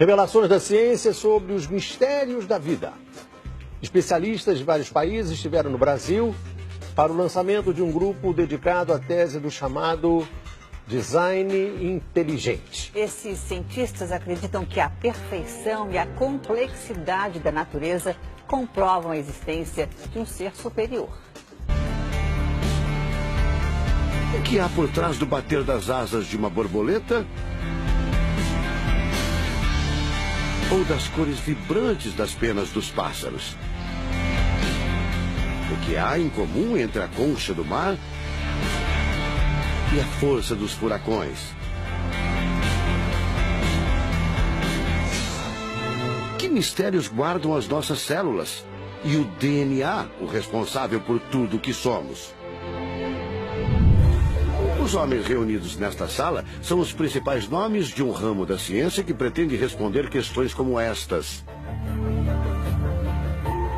Revelações da ciência sobre os mistérios da vida. Especialistas de vários países estiveram no Brasil para o lançamento de um grupo dedicado à tese do chamado design inteligente. Esses cientistas acreditam que a perfeição e a complexidade da natureza comprovam a existência de um ser superior. O que há por trás do bater das asas de uma borboleta? Ou das cores vibrantes das penas dos pássaros? O que há em comum entre a concha do mar e a força dos furacões? Que mistérios guardam as nossas células e o DNA, o responsável por tudo o que somos? Os homens reunidos nesta sala são os principais nomes de um ramo da ciência que pretende responder questões como estas.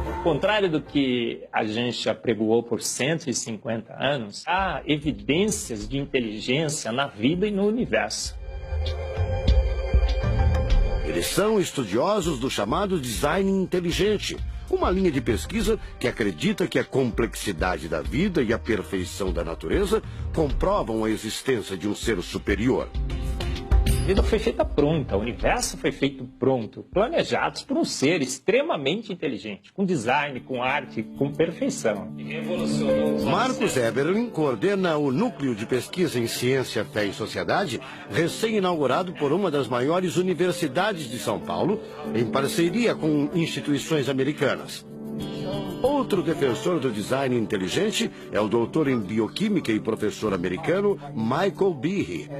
Ao contrário do que a gente apregoou por 150 anos, há evidências de inteligência na vida e no universo. Eles são estudiosos do chamado design inteligente, uma linha de pesquisa que acredita que a complexidade da vida e a perfeição da natureza comprovam a existência de um ser superior. A vida foi feita pronta, o universo foi feito pronto, planejados por um ser extremamente inteligente, com design, com arte, com perfeição. Marcos Eberlin coordena o Núcleo de Pesquisa em Ciência, Fé e Sociedade, recém-inaugurado por uma das maiores universidades de São Paulo, em parceria com instituições americanas. Outro defensor do design inteligente é o doutor em bioquímica e professor americano Michael Behe.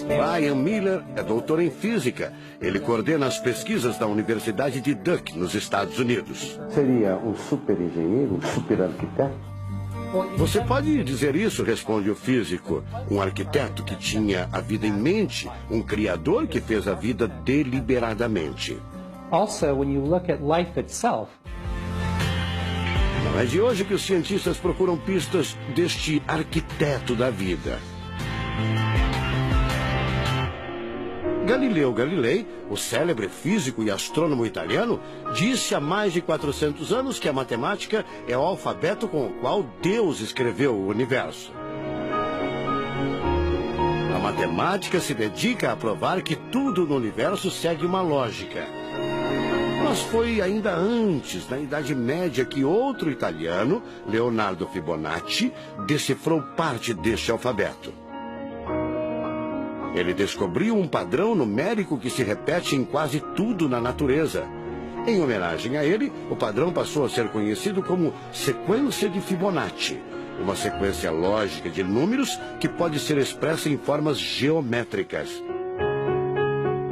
Brian Miller é doutor em física. Ele coordena as pesquisas da Universidade de Duke, nos Estados Unidos. Seria um super engenheiro, um super arquiteto? Você pode dizer isso, responde o físico. Um arquiteto que tinha a vida em mente, um criador que fez a vida deliberadamente. Also, when you look at life itself, não é de hoje que os cientistas procuram pistas deste arquiteto da vida. Galileu Galilei, o célebre físico e astrônomo italiano, disse há mais de 400 anos que a matemática é o alfabeto com o qual Deus escreveu o universo. A matemática se dedica a provar que tudo no universo segue uma lógica. Mas foi ainda antes, na Idade Média, que outro italiano, Leonardo Fibonacci, decifrou parte deste alfabeto. Ele descobriu um padrão numérico que se repete em quase tudo na natureza. Em homenagem a ele, o padrão passou a ser conhecido como sequência de Fibonacci, uma sequência lógica de números que pode ser expressa em formas geométricas.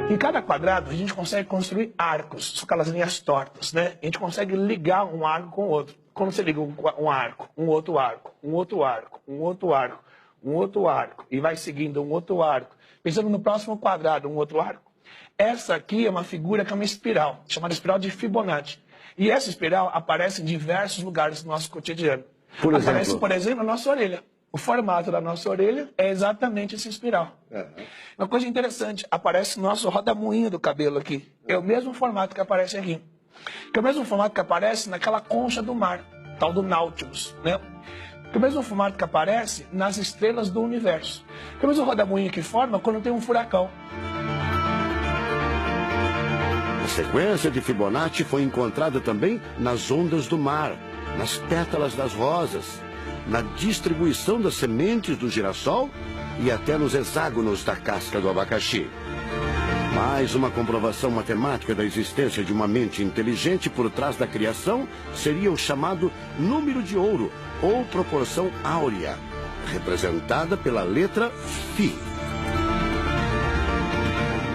Em cada quadrado, a gente consegue construir arcos, são aquelas linhas tortas, né? A gente consegue ligar um arco com o outro. Quando você liga um arco, um outro arco, um outro arco, um outro arco, um outro arco, e vai seguindo um outro arco, pensando no próximo quadrado, um outro arco. Essa aqui é uma figura que é uma espiral, chamada espiral de Fibonacci. E essa espiral aparece em diversos lugares do nosso cotidiano. Aparece, por exemplo, na nossa orelha. O formato da nossa orelha é exatamente essa espiral. Uma coisa interessante, aparece no nosso rodamuinho do cabelo aqui. É o mesmo formato que aparece aqui. Que é o mesmo formato que aparece naquela concha do mar, tal do Nautilus, né? Que é o mesmo formato que aparece nas estrelas do universo. Que é o mesmo rodamuinho que forma quando tem um furacão. A sequência de Fibonacci foi encontrada também nas ondas do mar, nas pétalas das rosas, na distribuição das sementes do girassol e até nos hexágonos da casca do abacaxi. Mais uma comprovação matemática da existência de uma mente inteligente por trás da criação seria o chamado número de ouro, ou proporção áurea, representada pela letra Φ.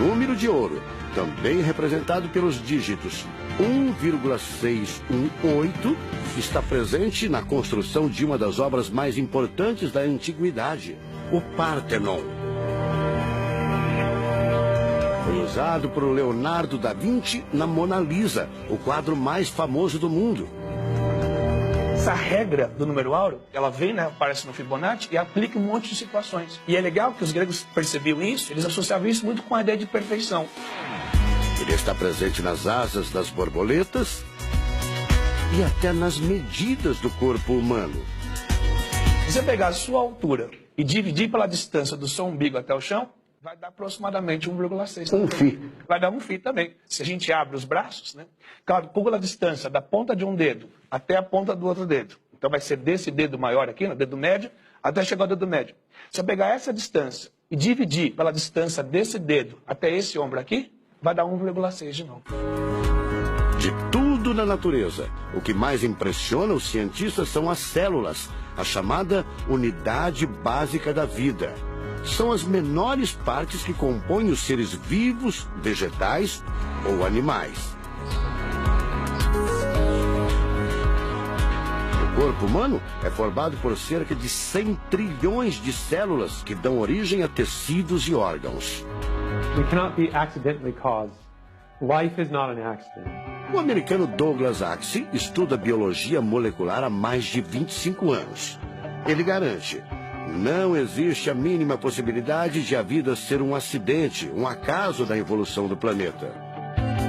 O número de ouro, também representado pelos dígitos 1,618, está presente na construção de uma das obras mais importantes da antiguidade, o Parthenon. Foi usado por Leonardo da Vinci na Mona Lisa, o quadro mais famoso do mundo. Essa regra do número áureo, ela vem, né, aparece no Fibonacci e aplica um monte de situações. E é legal que os gregos percebiam isso, eles associavam isso muito com a ideia de perfeição. Ele está presente nas asas das borboletas e até nas medidas do corpo humano. Se você pegar a sua altura e dividir pela distância do seu umbigo até o chão, vai dar aproximadamente 1,6. Um φ. Vai dar um φ também. Se a gente abre os braços, né, calcula a distância da ponta de um dedo até a ponta do outro dedo. Então vai ser desse dedo maior aqui, no dedo médio, até chegar ao dedo médio. Se eu pegar essa distância e dividir pela distância desse dedo até esse ombro aqui, vai dar 1,6 de novo. De tudo na natureza, o que mais impressiona os cientistas são as células, a chamada unidade básica da vida. São as menores partes que compõem os seres vivos, vegetais ou animais. O corpo humano é formado por cerca de 100 trilhões de células que dão origem a tecidos e órgãos. We cannot be accidentally caused. Life is not an accident. O americano Douglas Axie estuda biologia molecular há mais de 25 anos. Ele garante: não existe a mínima possibilidade de a vida ser um acidente, um acaso da evolução do planeta.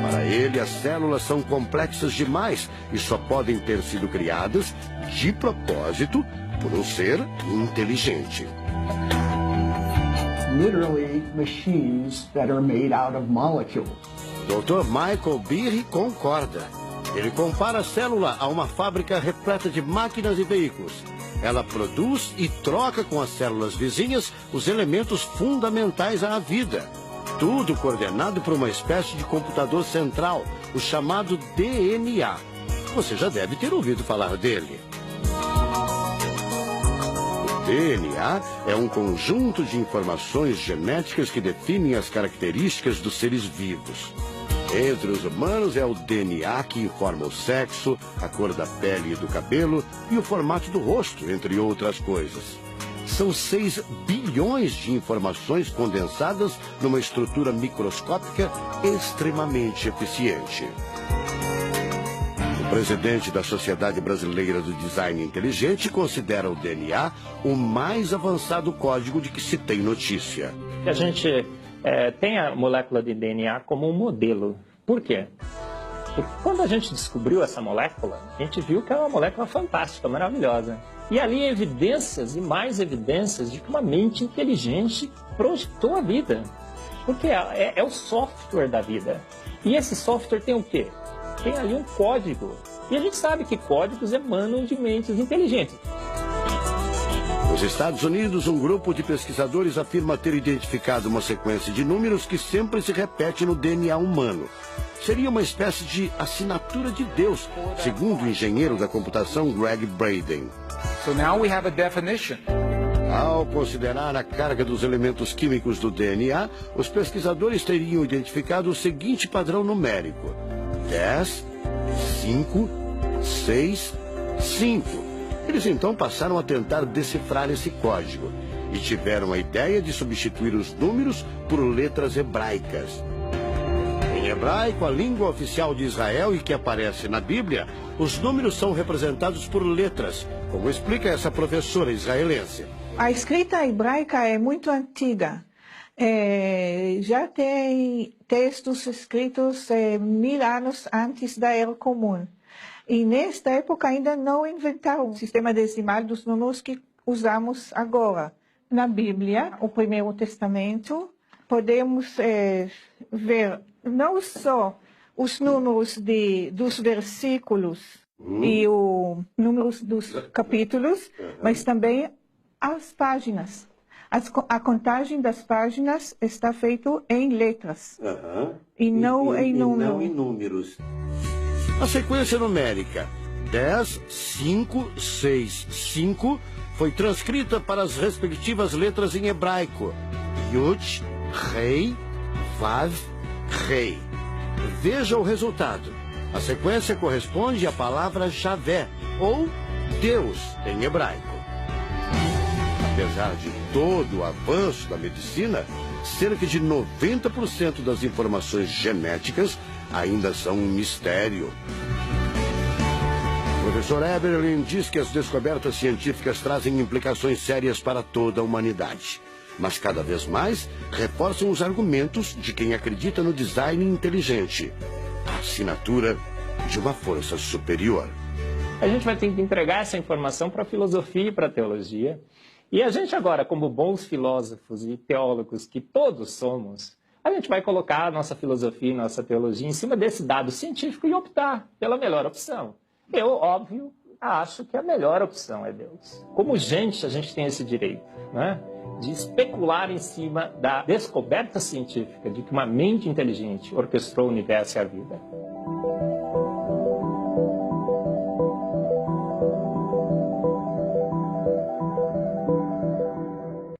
Para ele, as células são complexas demais e só podem ter sido criadas de propósito por um ser inteligente. Literally machines that are made out of molecules. Dr. Michael Behe concorda. Ele compara a célula a uma fábrica repleta de máquinas e veículos. Ela produz e troca com as células vizinhas os elementos fundamentais à vida. Tudo coordenado por uma espécie de computador central, o chamado DNA. Você já deve ter ouvido falar dele. O DNA é um conjunto de informações genéticas que definem as características dos seres vivos. Entre os humanos é o DNA que informa o sexo, a cor da pele e do cabelo e o formato do rosto, entre outras coisas. São 6 bilhões de informações condensadas numa estrutura microscópica extremamente eficiente. O presidente da Sociedade Brasileira do Design Inteligente considera o DNA o mais avançado código de que se tem notícia. A gente tem a molécula de DNA como um modelo. Por quê? Porque quando a gente descobriu essa molécula, a gente viu que é uma molécula fantástica, maravilhosa. E ali evidências e mais evidências de que uma mente inteligente projetou a vida. Porque é o software da vida. E esse software tem o quê? Tem ali um código. E a gente sabe que códigos emanam de mentes inteligentes. Nos Estados Unidos, um grupo de pesquisadores afirma ter identificado uma sequência de números que sempre se repete no DNA humano. Seria uma espécie de assinatura de Deus, segundo o engenheiro da computação Greg Braden. So now we have a definition. Ao considerar a carga dos elementos químicos do DNA, os pesquisadores teriam identificado o seguinte padrão numérico: 10, 5, 6, 5. Eles então passaram a tentar decifrar esse código e tiveram a ideia de substituir os números por letras hebraicas. Em hebraico, a língua oficial de Israel e que aparece na Bíblia, os números são representados por letras, como explica essa professora israelense. A escrita hebraica é muito antiga. Já tem textos escritos 1000 anos antes da Era Comum. E nesta época ainda não inventaram o sistema decimal dos números que usamos agora. Na Bíblia, o Primeiro Testamento, podemos ver não só os números dos versículos e os números dos capítulos, mas também as páginas. A contagem das páginas está feita em letras e não em números. A sequência numérica 10, 5, 6, 5 foi transcrita para as respectivas letras em hebraico: Yud, Rei, Vav, Rei. Veja o resultado. A sequência corresponde à palavra Javé, ou Deus em hebraico. Apesar de todo o avanço da medicina, cerca de 90% das informações genéticas ainda são um mistério. O professor Eberlin diz que as descobertas científicas trazem implicações sérias para toda a humanidade. Mas cada vez mais reforçam os argumentos de quem acredita no design inteligente, a assinatura de uma força superior. A gente vai ter que entregar essa informação para a filosofia e para a teologia. E a gente agora, como bons filósofos e teólogos que todos somos, a gente vai colocar a nossa filosofia e nossa teologia em cima desse dado científico e optar pela melhor opção. Eu, óbvio, acho que a melhor opção é Deus. Como gente, a gente tem esse direito, né, de especular em cima da descoberta científica de que uma mente inteligente orquestrou o universo e a vida.